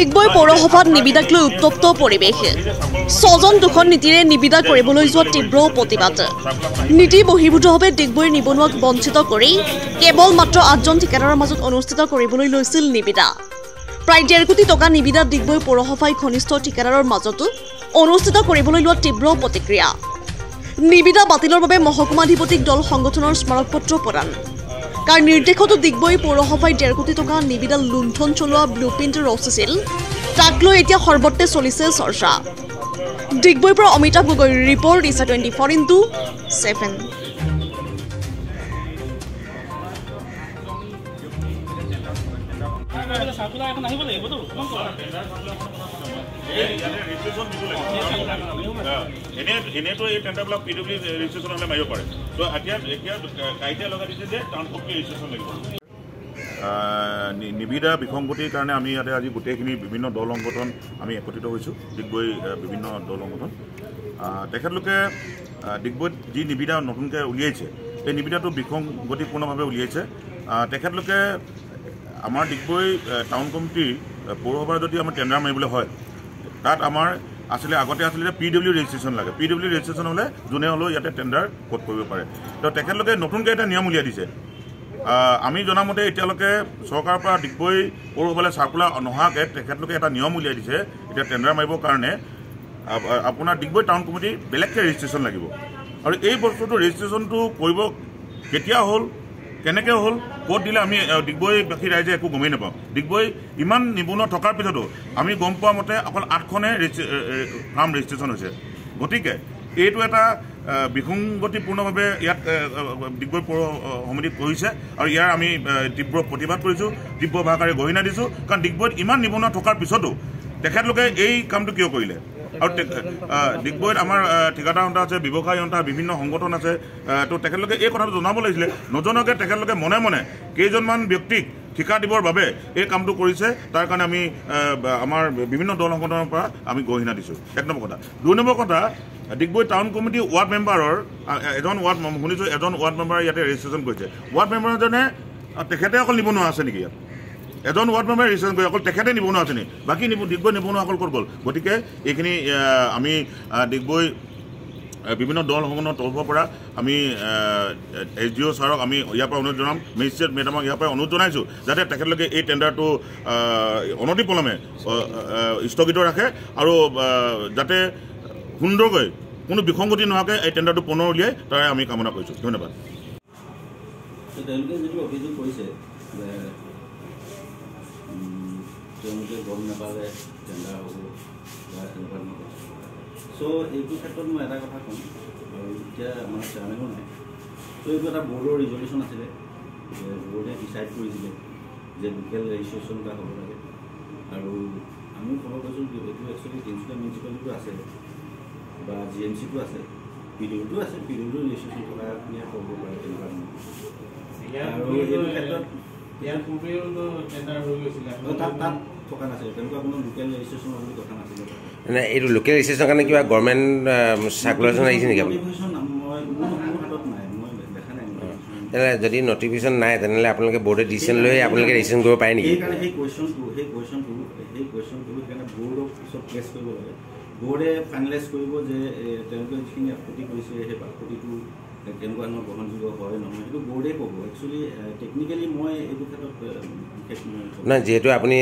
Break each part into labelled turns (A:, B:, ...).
A: ডিগবৈ পৌৰসভাত নিবিদাক লৈ উত্তপ্ত পৰিৱেশ। ৬জন দুখন নীতিৰে নিবিদা কৰিবলৈ যোৱা তীব্ৰ প্ৰতিবাদ। নীতি বহিৰ্ভূতভাৱে ডিগবৈৰ নিবনুৱাক বঞ্চিত কৰি কেৱল মাত্ৰ ৮জন ঠিকাদাৰৰ মাজত অনুষ্ঠিত কৰিবলৈ লৈছিল নিবিদা। প্ৰায় ১.৫ কোটি টকা নিবিদা ডিগবৈ পৌৰসভাই ঘনিষ্ঠ ঠিকাদাৰৰ মাজতো অনুষ্ঠিত কৰিবলৈ লোৱা তীব্ৰ প্ৰতিক্ৰিয়া। নিবিদা বাতিলৰ বাবে মহকুমাধিপতিক দল সংগঠনৰ স্মাৰকপত্ৰ প্ৰদান। কাৰ নিৰ্দেশতো ডিগবৈ পৌৰসভাই ১.৫ কোটি টকা নিবিদা লুণ্ঠন চলোৱা ব্লুপ্ৰিণ্ট ৰচিছিল, তাক লৈ এতিয়া সৰ্বত্ৰে চলিছে চৰ্চা। ডিগবৈৰ পৰা অমিতাভ গগৈ ৰিপৰ্ট ইছা 24x7।
B: এনেতো এই টেণ্ডাৰবিলাক PWD ৰেজিষ্ট্ৰেশ্যন হ'লে মাৰিব পাৰে। তো এতিয়া কাইটিয়া লগাই দিছে যে টাউন কমিটি ৰেজিষ্ট্ৰেশ্যন লাগিব। নিবিদা বিসংগতিৰ কাৰণে আমি ইয়াতে আজি গোটেইখিনি বিভিন্ন দল সংগঠন আমি একত্ৰিত হৈছোঁ। ডিগবৈ বিভিন্ন দল সংগঠন তেখেতলোকে ডিগবৈত যি নিবিদা নতুনকৈ উলিয়াইছে, এই নিবিদাটো বিসংগতিপূৰ্ণভাৱে উলিয়াইছে। তেখেতলোকে আমাৰ ডিগবৈ টাউন কমিটিৰ পৌৰসভাৰ যদি আমাৰ টেণ্ডাৰ মাৰিবলৈ হয়, তাত আমাৰ আগতে আছিলে PWD ৰেজিষ্ট্ৰেশ্যন লাগে। PWD ৰেজিষ্ট্ৰেশ্যন হ'লে যোনে হ'লেও ইয়াতে টেণ্ডাৰ ক'ত কৰিব পাৰে। তো তেখেতলোকে নতুনকৈ এটা নিয়ম উলিয়াই দিছে। আমি জনামতে এতিয়ালৈকে চৰকাৰৰ পৰা ডিগবৈ পৌৰসভালৈ চাৰ্কুলাৰ নোহোৱাকৈ তেখেতলোকে এটা নিয়ম উলিয়াই দিছে। এতিয়া টেণ্ডাৰ মাৰিবৰ কাৰণে আপোনাৰ ডিগবৈ টাউন কমিটি বেলেগকৈ ৰেজিষ্ট্ৰেশ্যন লাগিব। আৰু এই বস্তুটো ৰেজিষ্ট্ৰেশ্যনটো কৰিব কেতিয়া হ'ল, কেনেকৈ হ'ল, ক'ত দিলে আমি ডিগবৈবাসী ৰাইজে একো গমেই নাপাওঁ। ডিগবৈ ইমান নিবনুৱা থকাৰ পিছতো আমি গম পোৱা মতে অকল 8খনে ফাৰ্ম ৰেজিষ্ট্ৰেশ্যন হৈছে। গতিকে এইটো এটা বিসংগতিপূৰ্ণভাৱে ইয়াত ডিগবৈ পৌৰ সমিতিত কৰিছে আৰু ইয়াৰ আমি তীব্ৰ প্ৰতিবাদ কৰিছোঁ, তীব্ৰ ভাষাৰে গৰিহণা দিছোঁ। কাৰণ ডিগবৈত ইমান নিবনুৱা থকাৰ পিছতো তেখেতলোকে এই কামটো কিয় কৰিলে? আৰু ডিগবৈত আমাৰ ঠিকাদাৰ সন্থা আছে, ব্যৱসায়ী সন্থা, বিভিন্ন সংগঠন আছে। তো তেখেতলোকে এই কথাটো জনাব লাগিছিলে। নজনাকৈ তেখেতলোকে মনে মনে কেইজনমান ব্যক্তিক ঠিকা দিবৰ বাবে এই কামটো কৰিছে। তাৰ কাৰণে আমি আমাৰ বিভিন্ন দল সংগঠনৰ পৰা আমি গৰিহণা দিছোঁ। ১ নম্বৰ কথা। ২ নম্বৰ কথা, ডিগবৈ টাউন কমিটি ৱাৰ্ড মেম্বাৰৰ শুনিছোঁ এজন ৱাৰ্ড মেম্বাৰ ইয়াতে ৰেজিষ্ট্ৰেশ্যন কৰিছে। ৱাৰ্ড মেম্বাৰজনে তেখেতে অকল নিবনুৱা আছে নেকি? ইয়াত এজন ৱাৰ্ড মেম্বাৰে ৰেজিষ্ট্ৰেশ্যন কৰি অকল তেখেতে নিবনুৱা আছে নেকি? বাকী ডিগবৈ নিবনুৱাসকল ক'ত গ'ল? গতিকে এইখিনি আমি ডিগবৈ বিভিন্ন দল সংগঠনৰ তৰফৰ পৰা আমি SDO ছাৰক আমি ইয়াৰ পৰা অনুৰোধ জনাম, মেজিষ্ট্ৰেট মেডামক ইয়াৰ পৰা অনুৰোধ জনাইছোঁ যাতে তেখেতলোকে এই টেণ্ডাৰটো অনতিপলমে স্থগিত ৰাখে আৰু যাতে সুন্দৰকৈ কোনো বিসংগতি নোহোৱাকৈ এই টেণ্ডাৰটো পুনৰ উলিয়াই তাৰে আমি কামনা কৰিছোঁ। ধন্যবাদ।
C: তেওঁলোকে যিটো অভিযোগ কৰিছে যে তেওঁলোকে গম নাপালে টেণ্ডাৰ হ'ব বা তেনেকুৱা নহয়। চ' এইটো ক্ষেত্ৰত মই এটা কথা ক'ম, আৰু এতিয়া আমাৰ চেয়াৰমেনো নাই। চ' এইটো এটা বৰ্ডৰ ৰিজলিউশ্যন আছিলে যে বৰ্ডে ডিচাইড কৰিছিলে যে লোকেল ৰেজিষ্ট্ৰেশ্যন এটা হ'ব লাগে। আৰু আমিও খবৰ পাইছোঁ যে এইটো একচুৱেলি তিনিচুকীয়া মিউনিচিপালিটিটো আছে বা GMCটো আছে, PWDটো আছে। PWD ৰেজিষ্ট্ৰেশ্যন থকা ইয়াত কৰিব পাৰে তেনেকুৱা নহয়। আৰু এইটো ক্ষেত্ৰত ইয়াৰ পূৰ্বেও টেণ্ডাৰ হৈ গৈছিলে, তাত থকা নাছিলে, তেনেকুৱা কোনো লোকেল ৰেজিষ্ট্ৰেশ্যনৰ বুলি কথা নাছিলে।
D: মানে এইটো লোকেল ৰেজিষ্ট্ৰেশ্যনৰ কাৰণে কিবা গভৰ্ণমেণ্ট চাৰ্কুলাৰখন আহিছে নেকি?
C: মোৰ হাতত নাই, মই দেখা নাই।
D: তেনেহ'লে যদি নটিফিকেশ্যন নাই তেনেহ'লে আপোনালোকে বৰ্ডে ডিচিশ্যন লৈ আপোনালোকে ৰেজিষ্ট্ৰেশ্যন কৰিব পাৰে নেকি?
C: সেইকাৰণে সেই কুৱেশ্যনটো সেইকাৰণে বৰ্ডক পিছত প্লেচ কৰিব লাগে। বৰ্ডে ফাইনেলাইজ কৰিব যে তেওঁলোকে যিখিনি আপত্তি কৰিছে সেই আপত্তিটো কেনেকুৱা ধৰণৰ গ্ৰহণযোগ্য হয় নহয়, সেইটো বৰ্ডে ক'ব। একচুৱেলি টেকনিকেলি মই এইটো ক্ষেত্ৰত
D: নহয়, যিহেতু আপুনি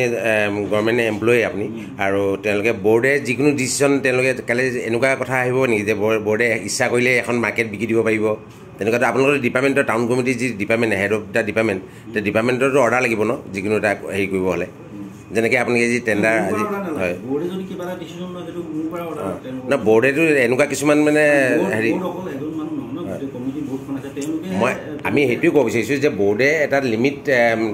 D: গভৰ্ণমেণ্ট এমপ্লয়ী আপুনি, আৰু তেওঁলোকে বৰ্ডে যিকোনো ডিচিশ্যন তেওঁলোকে কালি এনেকুৱা কথা আহিব নেকি যে বৰ্ডে ইচ্ছা কৰিলে এখন মাৰ্কেট বিকি দিব পাৰিব? তেনেকুৱাতো আপোনালোকৰ ডিপাৰ্টমেণ্টৰ টাউন কমিটিৰ যি department head of the department, সেই ডিপাৰ্টমেণ্টৰতো অৰ্ডাৰ লাগিব ন যিকোনো এটা হেৰি কৰিব হ'লে? যেনেকৈ আপোনালোকে যি টেণ্ডাৰ আজি হয় না, বৰ্ডেতো এনেকুৱা কিছুমান মানে হেৰি আমি সেইটোৱে ক'ব বিচাৰিছোঁ যে বৰ্ডে এটা লিমিট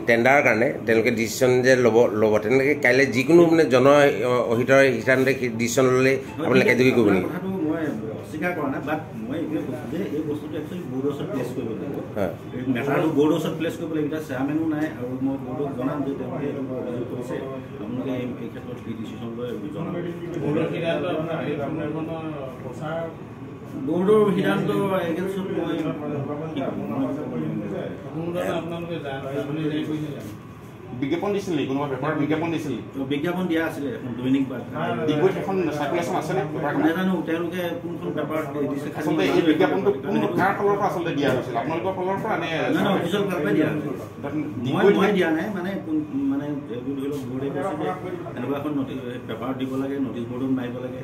D: টেণ্ডাৰৰ কাৰণে তেওঁলোকে ডিচিশ্যন যে ল'ব তেনেকৈ কাইলৈ যিকোনো মানে জনহিতৰ হিতান্তে ডিচিশ্যন ল'লে আপোনালোকে কাৰ্যকৰী কৰিব নেকি?
C: অস্বীকাৰ কৰা নাই, বাট মই এইটোৱে কৈছোঁ যে এই বস্তুটো একচুৱেলি বৰ্ডৰ ওচৰত প্লেচ কৰিব লাগিব। মেটাৰটো বৰ্ডৰ ওচৰত প্লেচ কৰিব লাগিব। এতিয়া চেয়াৰমেনো নাই, আৰু মই বৰ্ডক জনাম যে তেওঁলোকে এইটো অভিযোগ কৰিছে, আপোনালোকে এই ক্ষেত্ৰত কি ডিচিশ্যন লয় জনাব। বৰ্ডৰ সিদ্ধান্ত এগেইনষ্টত মই
E: বিজ্ঞাপন দিছিল নেকি কোনোবা পেপাৰত বিজ্ঞাপন দিছিল
C: বিজ্ঞাপন দিয়া আছিলে এখন দৈনিক বাৰ্তা
E: ডিগবৈত এখন চাৰ্কুলেশ্যন আছে নে
C: নাজানো তেওঁলোকে কোনখন পেপাৰত দিছে
E: আচলতে এই বিজ্ঞাপনটো কোন কাৰ ফালৰ পৰা আচলতে দিয়া হৈছিল আপোনালোকৰ ফালৰ পৰা নে
C: অফিচিয়েল ফালৰ পৰা দিয়া মই দিয়া নাই মানে মানে ধৰি লওক বোৰ্ডে কৈছে যে এনেকুৱা এখন পেপাৰত দিব লাগে নটিচ বৰ্ডত মাৰিব লাগে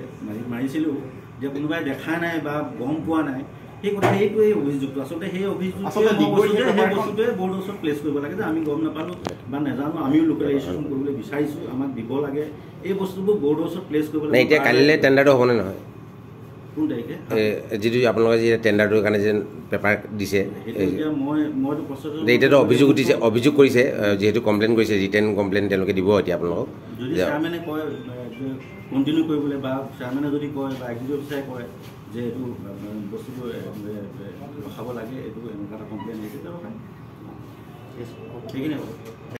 C: মাৰিছিলোঁ যে কোনোবাই দেখা নাই বা গম পোৱা নাই সেই কথা সেইটোৱে অভিযোগটো আচলতে সেই অভিযোগটোৱে বৰ্ডৰ ওচৰত প্লেচ কৰিব লাগে যে আমি গম নাপালোঁ বা নাজানো আমিও লোকেলাইজেশ্যন কৰিবলৈ বিচাৰিছোঁ আমাক দিব লাগে এই বস্তুবোৰ বৰ্ডৰ ওচৰত প্লেচ কৰিব লাগে
D: এতিয়া কালিলৈ টেণ্ডাৰটো হ'বনে নহয়
C: কোন তাৰিখে
D: যিটো আপোনালোকে যি টেণ্ডাৰটোৰ কাৰণে যে পেপাৰ দিছে এতিয়াতো অভিযোগ উঠিছে অভিযোগ কৰিছে যিহেতু কমপ্লেইন কৰিছে ৰিটেন কমপ্লেইন তেওঁলোকে দিব এতিয়া আপোনালোকক
C: যদি চেয়াৰমেনে কয় কণ্টিনিউ কৰিবলৈ বা চেয়াৰমেনে যদি কয় বা এক্সিকিউটিভ অফিচাৰে কয় যে এইটো বস্তুটো ৰখাব লাগে এইটো এনেকুৱা এটা কমপ্লেইন আহিছে ৰখায় সেইখিনি হ'ব